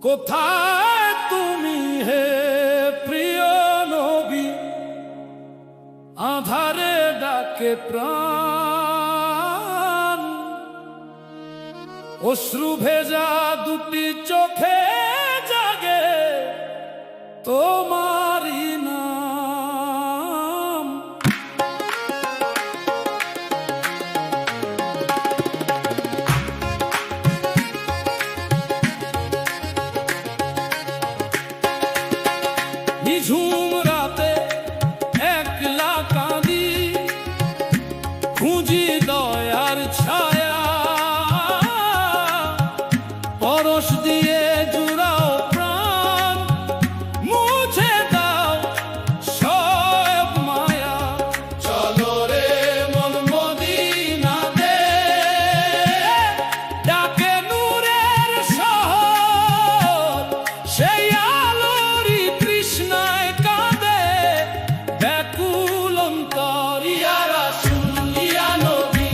কোথায় তুমি হে প্রিয় নবী, আধারে ডাকে প্রাণ, অশ্রু ভেজা দুটি চোখে জাগে তোমারই নাম। নিঝুম রাতে একলা কাঁদি, খুঁজি দয়ার ছায়া, পরশ দিয়ে জুড়াও প্রাণ, মুছে দাও সব মায়া। চলো রে মন মদিনাতে, ডাকে নূরের শহর, সেই আলোরই তৃষ্ণায় কাঁদে ব্যাকুল অন্তর। ইয়া রাসূল ইয়া নবী,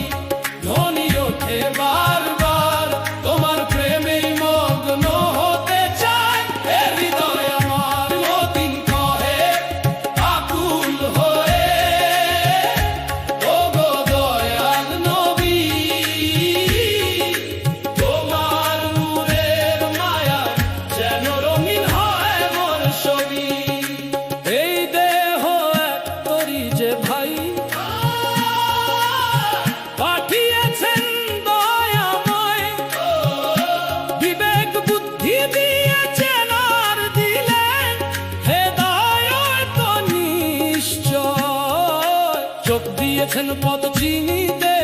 ধ্বনি ওঠে বারবার, তোমার প্রেমেই মগ্ন হতে চায় এ হৃদয় আমার। মতিন কহে আকুল হয়ে, ওগো দয়াল নবী, তোমার নূরের মায়া যেন রঙিন হয় মোর ছবি। এই দেহ এক তরি যে ভাই, পাঠিয়েছেন দয়াময়, বিবেক বুদ্ধি দিয়েছেন আর দিলেন হেদায়েত নিশ্চয়। চোখ দিয়েছেন পথ চিনিতে,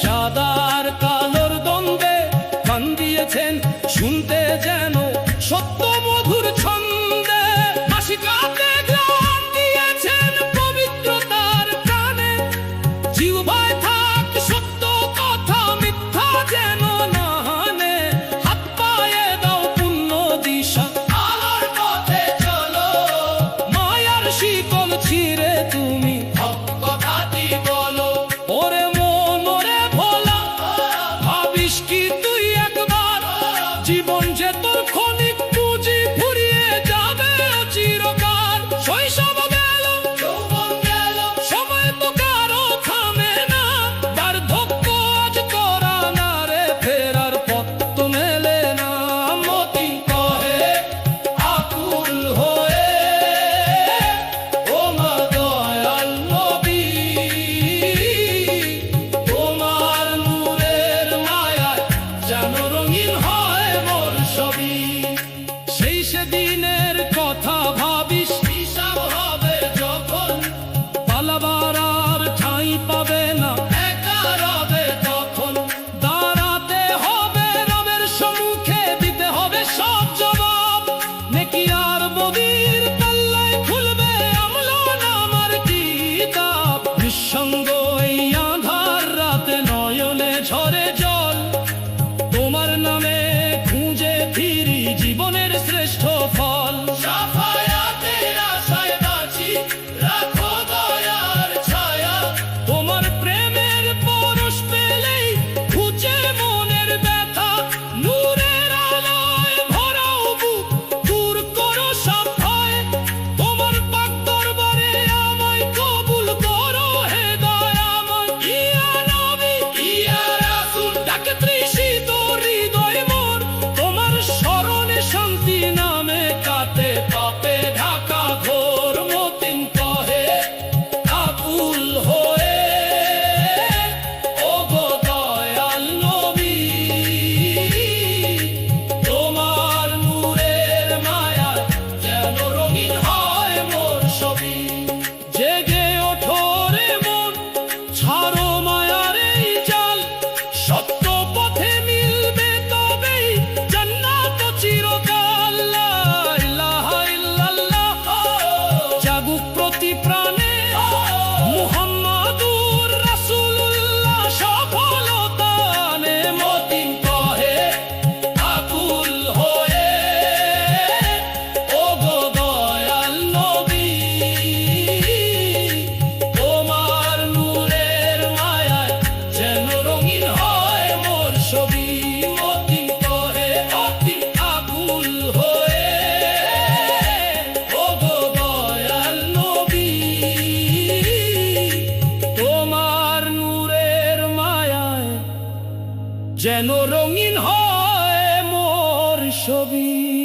সাদার কালোর দ্বন্দ্বে, কান দিয়েছেন শুনতে যেন সত্য মধুর ছন্দে। আশিকাতে গান দিয়েছেন পবিত্রতার কানে, জিহ্বায় থাক সত্য কথা, মিথ্যা যেন না হানে। হাত পায়ে দাও পুণ্য দিশা, আলোর পথে চলো, মায়ার শিকল ছিঁড়ে তুমি হক কথাটি বলো। ওরে মন ওরে ভোলা, ভাবিস কি তুই একবার, জীবন যে তোর ক্ষণিক পুঁজি, ফুরিয়ে যাবে চিরকাল। শৈশব গেল যৌবন গেল, সময় তো কারো থামে না, বার্ধক্য আজ করা না রে, ফেরার পথ তো মেলে না। মতি কহে আকুল হয়ে, ও মা দয়াল নবী, তোমার নূরের মায়ায় যেন রঙিন হয় মোর ছবি। সেই সেদিনের কথা ভাবিস, হিসাব হবে যখন, পালাবার আর ঠাঁই পাবে না, একা রবে তখন। দাঁড়াতে হবে রবের সম্মুখে, দিতে হবে সব জবাব। নেকি আর বদির তাল্লায় খুলবে আমলনামার কিতাব। নিঃসঙ্গ এই আঁধার রাতে নয়নে ঝরে জল, তোমার নামে খুঁজে ফিরি যেন রঙিন হয় মোর ছবি।